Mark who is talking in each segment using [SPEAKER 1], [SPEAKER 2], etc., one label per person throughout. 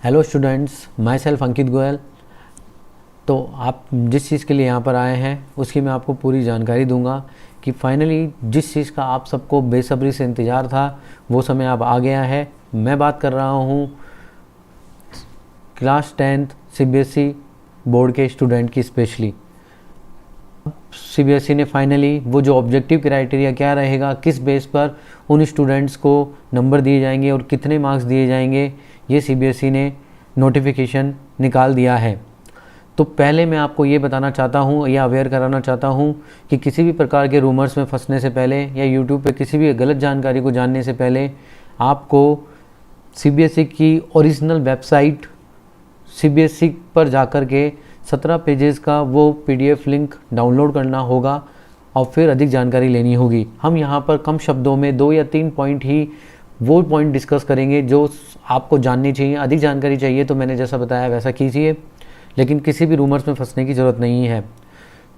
[SPEAKER 1] Hello students, my self Ankit Goyal. तो आप जिस चीज़ के लिए यहाँ पर आए हैं उसकी मैं आपको पूरी जानकारी दूंगा कि फाइनली जिस चीज़ का आप सबको बेसब्री से इंतज़ार था वो समय अब आ गया है। मैं बात कर रहा हूँ क्लास 10th CBSE बोर्ड के स्टूडेंट की स्पेशली। CBSE ने फाइनली वो जो ऑब्जेक्टिव क्राइटेरिया क्या रहेगा, किस बेस पर उन स्टूडेंट्स को नंबर दिए जाएंगे और कितने मार्क्स दिए जाएंगे, ये CBSE ने नोटिफिकेशन निकाल दिया है। तो पहले मैं आपको ये बताना चाहता हूँ या अवेयर कराना चाहता हूँ कि किसी भी प्रकार के रूमर्स में फंसने से पहले या यूट्यूब पे किसी भी गलत जानकारी को जानने से पहले आपको CBSE की ओरिजिनल वेबसाइट CBSE पर जाकर के 17 पेजेस का वो PDF लिंक डाउनलोड करना होगा और फिर अधिक जानकारी लेनी होगी। हम यहाँ पर कम शब्दों में 2 या 3 पॉइंट ही वो पॉइंट डिस्कस करेंगे जो आपको जाननी चाहिए। अधिक जानकारी चाहिए तो मैंने जैसा बताया वैसा कीजिए, लेकिन किसी भी रूमर्स में फंसने की ज़रूरत नहीं है।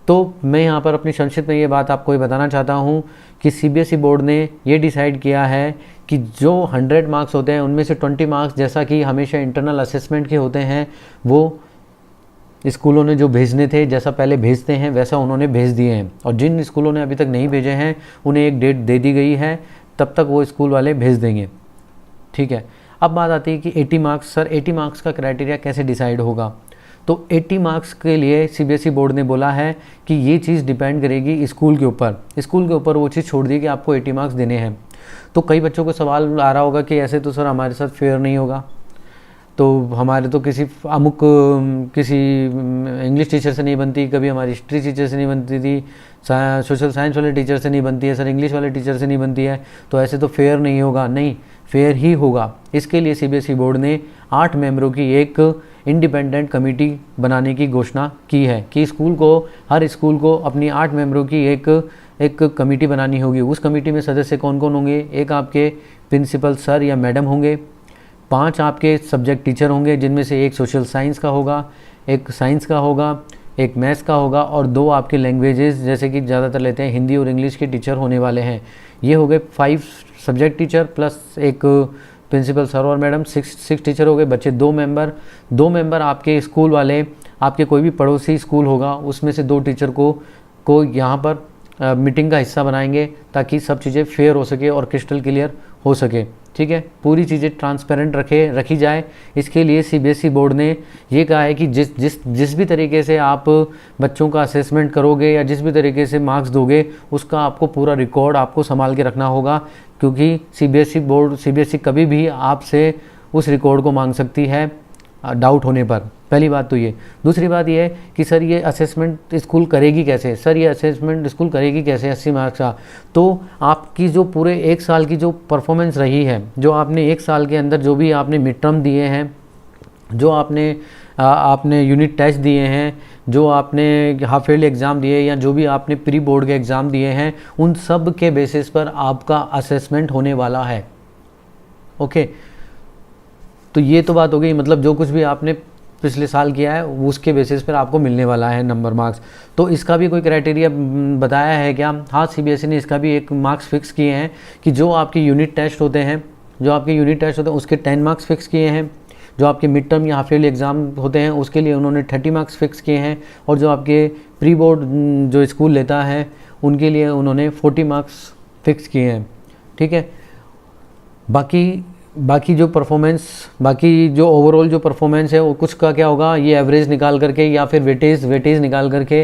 [SPEAKER 1] तो मैं यहाँ पर अपनी संक्षिप्त में ये बात आपको ये बताना चाहता हूँ कि CBSE बोर्ड ने ये डिसाइड किया है कि जो 100 मार्क्स होते हैं उनमें से 20 मार्क्स, जैसा कि हमेशा इंटरनल असेसमेंट के होते हैं, वो स्कूलों ने जो भेजने थे, जैसा पहले भेजते हैं वैसा उन्होंने भेज दिए हैं। और जिन स्कूलों ने अभी तक नहीं भेजे हैं उन्हें एक डेट दे दी गई है, तब तक वो स्कूल वाले भेज देंगे। ठीक है, अब बात आती है कि 80 मार्क्स। सर 80 मार्क्स का क्राइटेरिया कैसे डिसाइड होगा? तो 80 मार्क्स के लिए CBSE बोर्ड ने बोला है कि ये चीज़ डिपेंड करेगी स्कूल के ऊपर। स्कूल के ऊपर वो चीज़ छोड़ दी कि आपको 80 मार्क्स देने हैं। तो कई बच्चों को सवाल आ रहा होगा कि ऐसे तो सर हमारे साथ फेयर नहीं होगा, तो हमारे तो किसी इंग्लिश टीचर से नहीं बनती, कभी हमारी हिस्ट्री टीचर से नहीं बनती थी, सोशल साइंस वाले टीचर से नहीं बनती है, सर इंग्लिश वाले टीचर से नहीं बनती है, तो ऐसे तो फेयर नहीं होगा। नहीं, फेयर ही होगा। इसके लिए CBSE बोर्ड ने 8 मेंबरों की एक इंडिपेंडेंट कमेटी बनाने की घोषणा की है कि हर स्कूल को अपनी 8 मेंबरों की एक कमेटी बनानी होगी। उस कमेटी में सदस्य कौन कौन होंगे? एक आपके प्रिंसिपल सर या मैडम होंगे, 5 आपके सब्जेक्ट टीचर होंगे जिनमें से एक सोशल साइंस का होगा, एक साइंस का होगा, एक मैथ्स का होगा, और 2 आपके लैंग्वेजेस जैसे कि ज़्यादातर लेते हैं हिंदी और इंग्लिश के टीचर होने वाले हैं। ये हो गए 5 सब्जेक्ट टीचर प्लस एक प्रिंसिपल सर और मैडम, 6 टीचर हो गए। बच्चे 2 मेंबर आपके स्कूल वाले, आपके कोई भी पड़ोसी स्कूल होगा उसमें से 2 टीचर को यहाँ पर मीटिंग का हिस्सा बनाएंगे ताकि सब चीज़ें फेयर हो सके और क्रिस्टल क्लियर हो सके। ठीक है, पूरी चीज़ें ट्रांसपेरेंट रखी जाए। इसके लिए CBSE बोर्ड ने ये कहा है कि जिस भी तरीके से आप बच्चों का असेसमेंट करोगे या जिस भी तरीके से मार्क्स दोगे उसका आपको पूरा रिकॉर्ड आपको संभाल के रखना होगा, क्योंकि CBSE कभी भी आपसे उस रिकॉर्ड को मांग सकती है डाउट होने पर। पहली बात तो ये। दूसरी बात ये है कि सर ये असेसमेंट स्कूल करेगी कैसे? सर ये असेसमेंट स्कूल करेगी कैसे 80 मार्क्स का? तो आपकी जो पूरे 1 साल की जो परफॉर्मेंस रही है, जो आपने 1 साल के अंदर जो भी आपने मिड टर्म दिए हैं, जो आपने यूनिट टेस्ट दिए हैं, जो आपने हाफ ईयरली एग्ज़ाम दिए या जो भी आपने प्री बोर्ड के एग्ज़ाम दिए हैं, उन सब के बेसिस पर आपका असेसमेंट होने वाला है। ओके, तो ये तो बात हो गई, मतलब जो कुछ भी आपने पिछले साल किया है उसके बेसिस पर आपको मिलने वाला है नंबर मार्क्स। तो इसका भी कोई क्राइटेरिया बताया है क्या? हाँ, CBSE ने इसका भी एक मार्क्स फिक्स किए हैं कि जो आपके यूनिट टेस्ट होते हैं उसके 10 मार्क्स फिक्स किए हैं। जो आपके मिड टर्म या हाफ ईयरली एग्ज़ाम होते हैं उसके लिए उन्होंने 30 मार्क्स फिक्स किए हैं, और जो आपके प्री बोर्ड जो स्कूल लेता है उनके लिए उन्होंने 40 मार्क्स फिक्स किए हैं। ठीक है, बाकी जो ओवरऑल जो परफॉर्मेंस है वो कुछ का क्या होगा, ये एवरेज निकाल करके या फिर वेटेज निकाल करके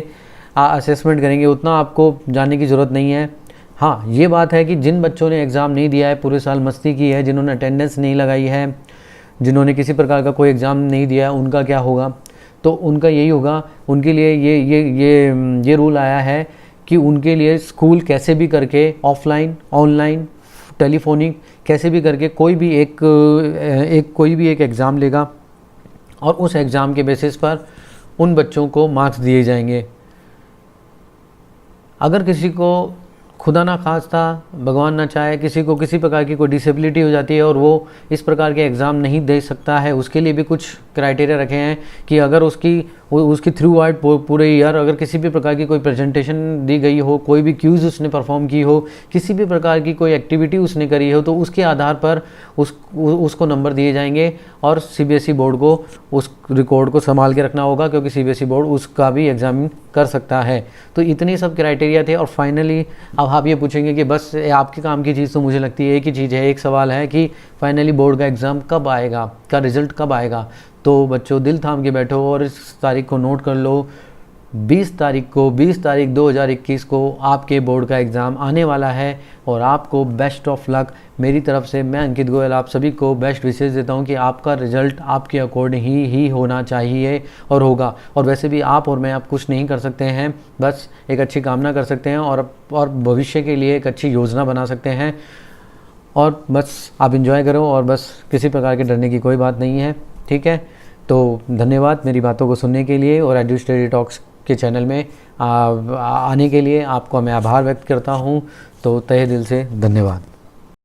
[SPEAKER 1] असेसमेंट करेंगे। उतना आपको जानने की ज़रूरत नहीं है। हाँ, ये बात है कि जिन बच्चों ने एग्ज़ाम नहीं दिया है, पूरे साल मस्ती की है, जिन्होंने अटेंडेंस नहीं लगाई है, जिन्होंने किसी प्रकार का कोई एग्ज़ाम नहीं दिया है, उनका क्या होगा? तो उनका यही होगा, उनके लिए ये रूल आया है कि उनके लिए स्कूल कैसे भी करके ऑफलाइन, ऑनलाइन, टेलीफोनिक, कैसे भी करके कोई भी एक एग्ज़ाम लेगा और उस एग्ज़ाम के बेसिस पर उन बच्चों को मार्क्स दिए जाएंगे। अगर किसी को खुदा ना खास्ता, भगवान ना चाहे, किसी को किसी प्रकार की कोई डिसेबिलिटी हो जाती है और वो इस प्रकार के एग्ज़ाम नहीं दे सकता है, उसके लिए भी कुछ क्राइटेरिया रखे हैं कि अगर उसकी थ्रू आउट पूरे ईयर अगर किसी भी प्रकार की कोई प्रेजेंटेशन दी गई हो, कोई भी क्यूज़ उसने परफॉर्म की हो, किसी भी प्रकार की कोई एक्टिविटी उसने करी हो, तो उसके आधार पर उसको नंबर दिए जाएंगे और सीबीएसई बोर्ड को उस रिकॉर्ड को संभाल के रखना होगा, क्योंकि सीबीएसई बोर्ड उसका भी एग्जामिन कर सकता है। तो इतने सब क्राइटेरिया थे। और फाइनली अब आप ये पूछेंगे कि बस आपके काम की चीज़ तो मुझे लगती है एक ही चीज़ है, एक सवाल है कि फाइनली बोर्ड का एग्ज़ाम कब आएगा, का रिज़ल्ट कब आएगा। तो बच्चों दिल थाम के बैठो और इस तारीख को नोट कर लो, 20 तारीख 2021 को आपके बोर्ड का एग्ज़ाम आने वाला है। और आपको बेस्ट ऑफ लक मेरी तरफ से। मैं अंकित गोयल आप सभी को बेस्ट विशेष देता हूं कि आपका रिज़ल्ट आपके अकॉर्डिंग ही होना चाहिए और होगा। और वैसे भी आप और मैं आप कुछ नहीं कर सकते हैं, बस एक अच्छी कामना कर सकते हैं और भविष्य के लिए एक अच्छी योजना बना सकते हैं। और बस आप इंजॉय करो और बस किसी प्रकार के डरने की कोई बात नहीं है, ठीक है। तो धन्यवाद मेरी बातों को सुनने के लिए और एडू स्टडी टॉक्स के चैनल में आने के लिए आपको मैं आभार व्यक्त करता हूं। तो तहे दिल से धन्यवाद।